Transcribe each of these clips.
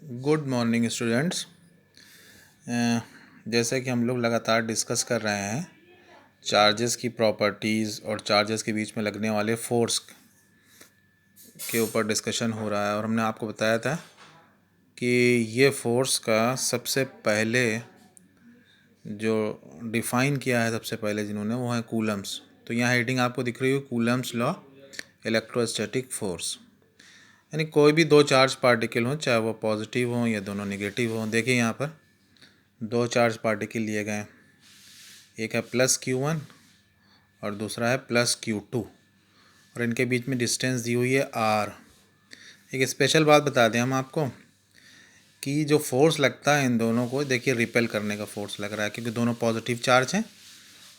Good morning students. जैसे कि हम लोग लगातार डिस्कस कर रहे हैं चार्जेस की प्रॉपर्टीज़ और चार्जेस के बीच में लगने वाले फोर्स के ऊपर डिस्कशन हो रहा है। और हमने आपको बताया था कि ये फोर्स का सबसे पहले जो डिफ़ाइन किया है सबसे पहले जिन्होंने, वो है कूलम्स। तो यहाँ हेडिंग आपको दिख रही है, कूलम्स लॉ इलेक्ट्रोस्टैटिक फोर्स। यानी कोई भी दो चार्ज पार्टिकल हों, चाहे वो पॉजिटिव हों या दोनों नेगेटिव हों। देखिए यहाँ पर दो चार्ज पार्टिकल लिए गए हैं, एक है +Q1 और दूसरा है +Q2, और इनके बीच में डिस्टेंस दी हुई है R। एक स्पेशल बात बता दें हम आपको कि जो फोर्स लगता है इन दोनों को, देखिए रिपेल करने का फोर्स लग रहा है, क्योंकि दोनों पॉजिटिव चार्ज हैं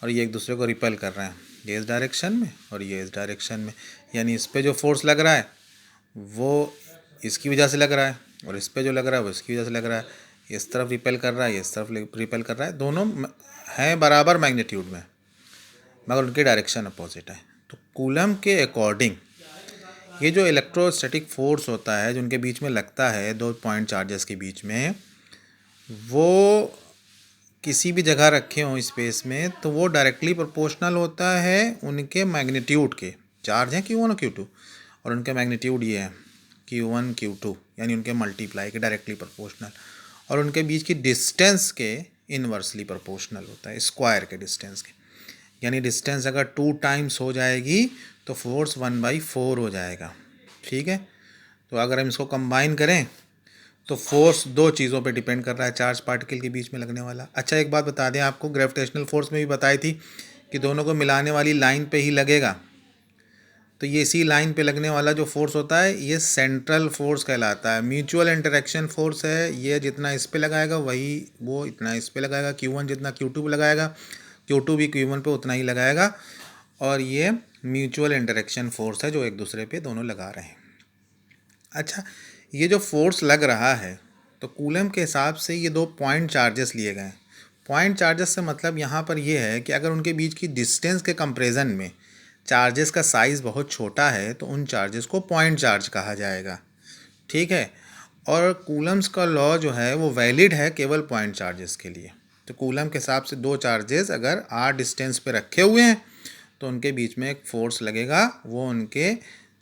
और ये एक दूसरे को रिपेल कर रहे हैं, ये इस डायरेक्शन में और ये इस डायरेक्शन में। यानी इस पर जो फोर्स लग रहा है वो इसकी वजह से लग रहा है, और इस पर जो लग रहा है वो इसकी वजह से लग रहा है। इस तरफ रिपेल कर रहा है, इस तरफ रिपेल कर रहा है, दोनों हैं बराबर मैग्नीट्यूड में, मगर उनकी डायरेक्शन अपोजिट है। तो कूलम के अकॉर्डिंग ये जो इलेक्ट्रोस्टैटिक फोर्स होता है जो उनके बीच में लगता है दो पॉइंट चार्जेस के बीच में, वो किसी भी जगह रखे हों स्पेस में तो वो डायरेक्टली प्रोपोर्शनल होता है उनके मैग्नीट्यूड के। चार्ज हैं Q1 और Q2 और उनके मैग्नीट्यूड ये है Q1 Q2, यानी उनके मल्टीप्लाई के डायरेक्टली प्रोपोर्शनल, और उनके बीच की डिस्टेंस के इन्वर्सली प्रोपोर्शनल होता है, स्क्वायर के डिस्टेंस के। यानी डिस्टेंस अगर 2 टाइम्स हो जाएगी तो फोर्स 1/4 हो जाएगा। ठीक है, तो अगर हम इसको कंबाइन करें तो फोर्स दो चीज़ों पे डिपेंड कर रहा है, चार्ज पार्टिकल के बीच में लगने वाला। अच्छा, एक बात बता दें आपको, ग्रेविटेशनल फोर्स में भी बताई थी कि दोनों को मिलाने वाली लाइन पे ही लगेगा। तो ये इसी लाइन पे लगने वाला जो फोर्स होता है ये सेंट्रल फोर्स कहलाता है। म्यूचुअल इंटरेक्शन फोर्स है ये, जितना इस पे लगाएगा वही वो इतना इस पे लगाएगा। Q1 जितना Q2 पे लगाएगा, Q2 भी Q1 पे उतना ही लगाएगा। और ये म्यूचुअल इंटरेक्शन फोर्स है जो एक दूसरे पे दोनों लगा रहे हैं। अच्छा, ये जो फोर्स लग रहा है तो कूलम के हिसाब से ये दो पॉइंट चार्जेस लिए गए हैं। पॉइंट चार्जेस से मतलब यहाँ पर ये है कि अगर उनके बीच की डिस्टेंस के कंपैरिजन में चार्जेस का साइज़ बहुत छोटा है तो उन चार्जेस को पॉइंट चार्ज कहा जाएगा। ठीक है, और कूलम्स का लॉ जो है वो वैलिड है केवल पॉइंट चार्जेस के लिए। तो कूलम के हिसाब से दो चार्जेस अगर r डिस्टेंस पे रखे हुए हैं तो उनके बीच में एक फोर्स लगेगा, वो उनके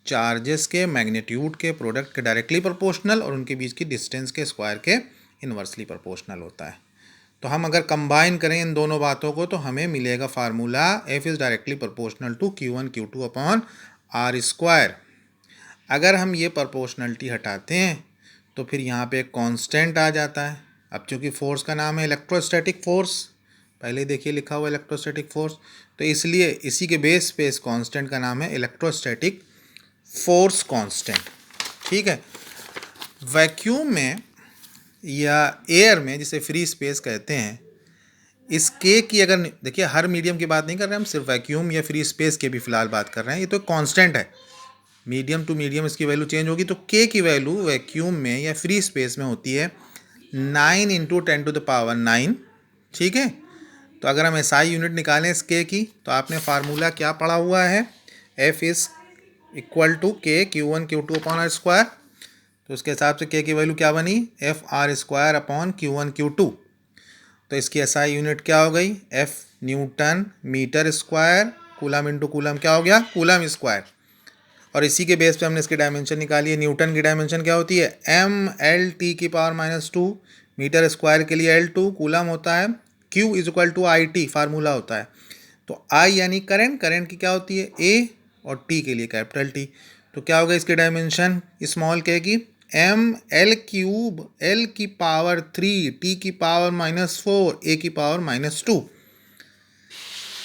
चार्जेस के मैग्नीट्यूड के प्रोडक्ट के डायरेक्टली प्रोपोर्शनल और उनके बीच की डिस्टेंस के स्क्वायर के इन्वर्सली प्रोपोर्शनल होता है। तो हम अगर कंबाइन करें इन दोनों बातों को तो हमें मिलेगा formula F is directly proportional to Q1 Q2 upon R square. अगर हम ये प्रोपोर्शनलिटी हटाते हैं तो फिर यहाँ पे एक कांस्टेंट आ जाता है। अब चूंकि फोर्स का नाम है इलेक्ट्रोस्टैटिक फोर्स, पहले देखिए लिखा हुआ इलेक्ट्रोस्टैटिक फोर्स, तो इसलिए इसी के बेस पे इस कांस्टेंट का नाम है इलेक्ट्रोस्टैटिक फोर्स कांस्टेंट। ठीक है, वैक्यूम में या एयर में, जिसे फ्री स्पेस कहते हैं, इस के की अगर देखिए, हर मीडियम की बात नहीं कर रहे हम, सिर्फ वैक्यूम या फ्री स्पेस के भी फिलहाल बात कर रहे हैं। ये तो कांस्टेंट है, मीडियम टू मीडियम इसकी वैल्यू चेंज होगी। तो के की वैल्यू वैक्यूम में या फ्री स्पेस में होती है 9 × 10⁹ ठीक है, तो अगर हम SI यूनिट निकालें इस के की तो आपने फार्मूला क्या पढ़ा हुआ है, F इज़ इक्वल टू के Q1 Q2 upon R square. तो उसके हिसाब से के की वैल्यू क्या बनी, FR square upon Q1 Q2। तो इसकी SI यूनिट क्या हो गई, F newton metre square, coulomb into coulomb क्या हो गया, कूलम स्क्वायर। और इसी के बेस पे हमने इसकी डायमेंशन निकाली है। न्यूटन की डायमेंशन क्या होती है, mL/-2, मीटर स्क्वायर के लिए L2, कूलम होता है Q is equal to IT, formula होता है। तो I यानी करंट, करंट की क्या होती है A, और T के लिए कैपिटल T। तो क्या होगा इसकी डायमेंशन स्मॉल k की, mL³ L⁻³ T⁻⁻4 A⁻⁻2।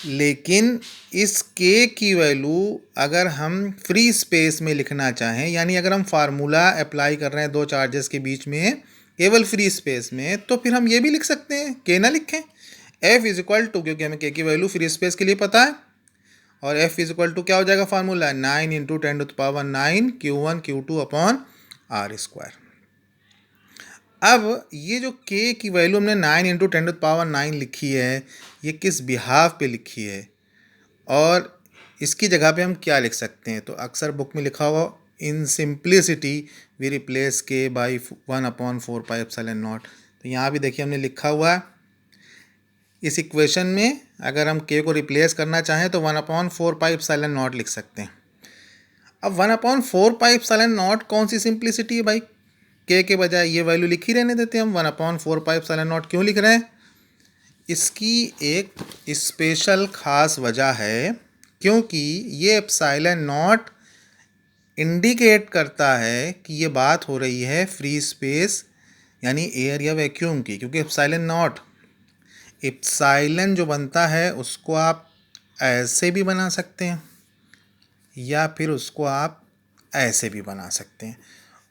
लेकिन इस के की वैल्यू अगर हम फ्री स्पेस में लिखना चाहें, यानी अगर हम फार्मूला अप्लाई कर रहे हैं दो चार्जेस के बीच में केवल फ्री स्पेस में, तो फिर हम ये भी लिख सकते हैं, के ना लिखें, F इज इक्वल टू, क्योंकि हमें के की वैल्यू फ्री स्पेस के लिए पता है, और F इज इक्वल टू क्या हो जाएगा formula, 9 × 10⁹ Q1 Q2 upon R square. अब ये जो k की वैल्यू हमने 9 × 10⁹ लिखी है, ये किस बिहाफ पे लिखी है और इसकी जगह पे हम क्या लिख सकते हैं। तो अक्सर बुक में लिखा होगा इन सिंप्लिसिटी वी रिप्लेस के बाई 1/4πε0। तो यहाँ भी देखिए हमने लिखा हुआ है, इस इक्वेशन में अगर हम के को रिप्लेस करना चाहें तो 1/4πε0 लिख सकते हैं। अब 1/4πε0 कौन सी सिंप्लिसिटी है भाई, के बजाय ये वैल्यू लिख ही रहने देते हैं हम। 1/4πε0 क्यों लिख रहे हैं, इसकी एक स्पेशल खास वजह है, क्योंकि ये एप्सिलॉन नॉट इंडिकेट करता है कि ये बात हो रही है फ्री स्पेस यानी एयर या वैक्यूम की। क्योंकि एप्सिलॉन जो बनता है उसको आप ऐसे भी बना सकते हैं या फिर उसको आप ऐसे भी बना सकते हैं,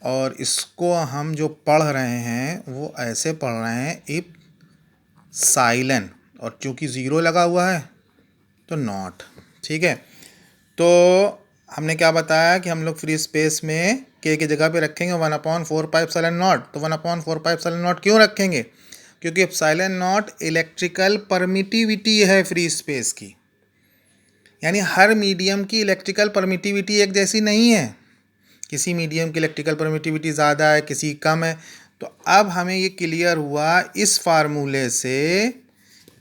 और इसको हम जो पढ़ रहे हैं वो ऐसे पढ़ रहे हैं इप्सिलॉन, और चूँकि ज़ीरो लगा हुआ है तो नॉट। ठीक है, तो हमने क्या बताया कि हम लोग फ्री स्पेस में के की जगह पे रखेंगे 1/4πε0। तो 1/4πε0 क्यों रखेंगे, क्योंकि एप्सिलॉन नॉट इलेक्ट्रिकल परमिटिविटी है फ्री स्पेस की, यानी हर मीडियम की इलेक्ट्रिकल परमिटिविटी एक जैसी नहीं है। किसी मीडियम की इलेक्ट्रिकल परमिटिविटी ज़्यादा है, किसी कम है। तो अब हमें ये क्लियर हुआ इस फार्मूले से,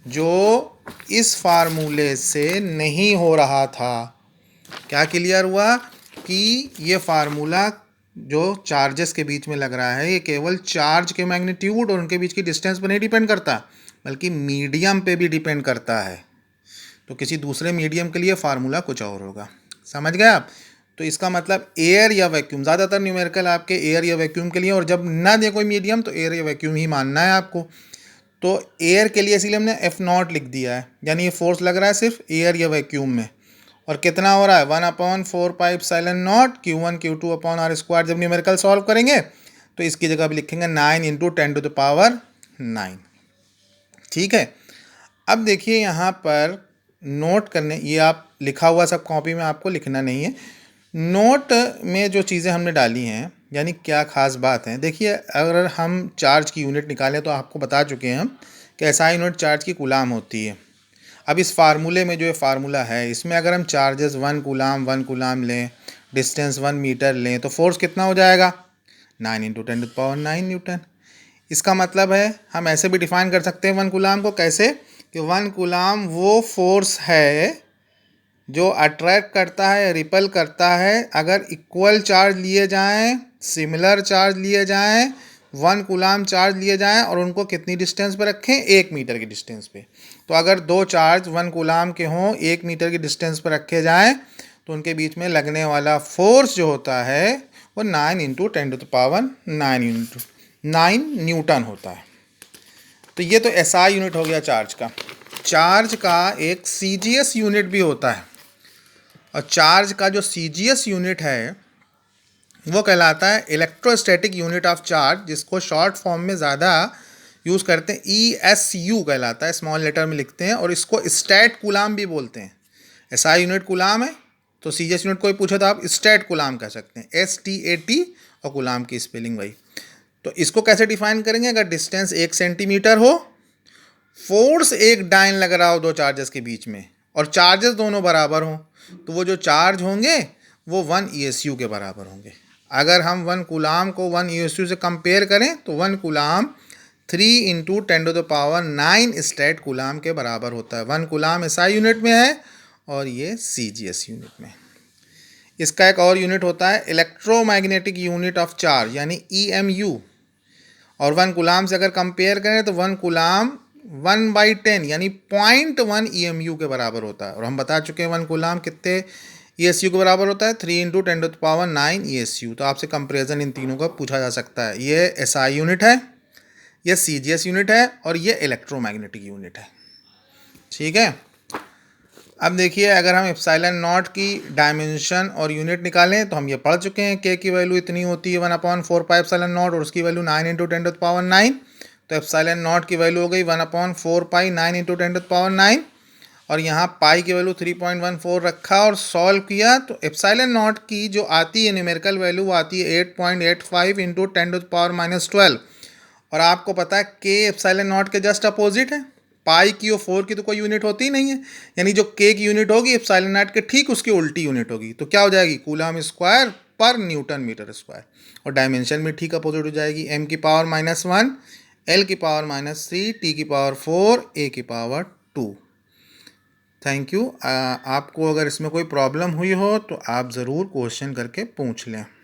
जो इस फार्मूले से नहीं हो रहा था। क्या क्लियर हुआ कि ये फार्मूला जो चार्जेस के बीच में लग रहा है ये केवल चार्ज के मैग्नीट्यूड और उनके बीच की डिस्टेंस पर नहीं डिपेंड करता, बल्कि मीडियम पे भी डिपेंड करता है। तो किसी दूसरे मीडियम के लिए फार्मूला कुछ और होगा, समझ गए आप। तो इसका मतलब एयर या वैक्यूम, ज़्यादातर न्यूमेरिकल आपके एयर या वैक्यूम के लिए, और जब ना दे कोई मीडियम तो एयर या वैक्यूम ही मानना है आपको। तो एयर के लिए इसीलिए हमने F0 लिख दिया है, यानी ये फोर्स लग रहा है सिर्फ एयर या वैक्यूम में। और कितना हो रहा है 1/4πε0 Q1 Q2 अपॉन r²। जब न्यूमेरिकल सॉल्व करेंगे तो इसकी जगह भी लिखेंगे 9 × 10⁹। ठीक है, अब देखिए यहाँ पर नोट करने, ये आप लिखा हुआ सब कॉपी में, आपको लिखना नहीं है। नोट में जो चीज़ें हमने डाली हैं, यानी क्या खास बात है, देखिए अगर हम चार्ज की यूनिट निकालें तो आपको बता चुके हैं हम कि SI यूनिट चार्ज की कूलाम होती है। अब इस फार्मूले में जो ये फार्मूला है, इसमें अगर हम चार्जेस 1 कूलाम लें, डिस्टेंस 1 मीटर लें, तो फोर्स कितना हो जाएगा 9 × 10⁹ न्यूटन। इसका मतलब है हम ऐसे भी डिफाइन कर सकते हैं 1 कूलाम को, कैसे कि 1 कूलाम वो फोर्स है जो अट्रैक्ट करता है, रिपल करता है, अगर इक्वल चार्ज लिए जाएं, सिमिलर चार्ज लिए जाएं, 1 कूलाम चार्ज लिए जाएं और उनको कितनी डिस्टेंस पे रखें, 1 मीटर की डिस्टेंस पे। तो अगर दो चार्ज 1 कूलाम के हों, 1 मीटर की डिस्टेंस पर रखे जाएं, तो उनके बीच में लगने वाला फोर्स जो होता है वो 9 × 10⁹ न्यूटन होता है। तो ये तो SI यूनिट हो गया चार्ज का। चार्ज का एक CGS यूनिट भी होता है, और चार्ज का जो CGS यूनिट है वो कहलाता है इलेक्ट्रोस्टैटिक यूनिट ऑफ चार्ज, जिसको शॉर्ट फॉर्म में ज़्यादा यूज़ करते हैं, ESU कहलाता है, स्मॉल लेटर में लिखते हैं, और इसको स्टैट कूलाम भी बोलते हैं। SI यूनिट कूलाम है, तो CGS यूनिट कोई पूछे तो आप स्टैट कूलाम कह सकते हैं, STAT, और कूलाम की स्पेलिंग वही। तो इसको कैसे डिफाइन करेंगे, अगर डिस्टेंस 1 सेंटीमीटर हो, फोर्स एक डाइन लग रहा हो दो चार्जेस के बीच में, और चार्जेस दोनों बराबर हों, तो वो जो चार्ज होंगे वो 1 ESU के बराबर होंगे। अगर हम 1 कूलाम को 1 ESU से कंपेयर करें तो 1 कूलाम 3 × 10⁹ स्टैट कूलाम के बराबर होता है। 1 कूलाम SI यूनिट में है और ये CGS यूनिट में। इसका एक और यूनिट होता है इलेक्ट्रोमैग्नेटिक यूनिट ऑफ चार्ज, यानी EMU। और 1 कूलाम से अगर कंपेयर करें तो 1 कूलाम 1/10 यानी 0.1 EMU के बराबर होता है। और हम बता चुके हैं 1 कूलाम कितने ESU के बराबर होता है, 3 × 10⁹ ESU। तो आपसे कंपेरिजन इन तीनों का पूछा जा सकता है। ये SI यूनिट है, ये CGS यूनिट है, और ये इलेक्ट्रोमैग्नेटिक यूनिट है। ठीक है, अब देखिए अगर हम एप्सिलॉन नॉट की डायमेंशन और यूनिट निकालें तो हम ये पढ़ चुके हैं, के की वैल्यू इतनी होती है 1/4πε0 और उसकी वैल्यू 9 × 10⁹। तो एप्सिलॉन नॉट की वैल्यू हो गई 1/4π 9 × 10⁹, और यहाँ पाई की वैल्यू 3.14 रखा और सॉल्व किया, तो एप्सिलॉन नॉट की जो आती है न्यूमेरिकल वैल्यू वो आती है 8.85 × 10⁻12। और आपको पता है के एप्सिलॉन नॉट के जस्ट अपोजिट है, पाई की और 4 की तो कोई यूनिट होती ही नहीं है, यानी जो के की यूनिट होगी एप्सिलॉन नॉट के ठीक उसकी उल्टी यूनिट होगी। तो क्या हो जाएगी, कूलम स्क्वायर पर न्यूटन मीटर स्क्वायर। और डायमेंशन में ठीक अपोजिट हो जाएगी, m की पावर -1, l की पावर -3, t की पावर 4, a की पावर 2। Thank you. आपको अगर इसमें कोई प्रॉब्लम हुई हो तो आप ज़रूर क्वेश्चन करके पूछ लें।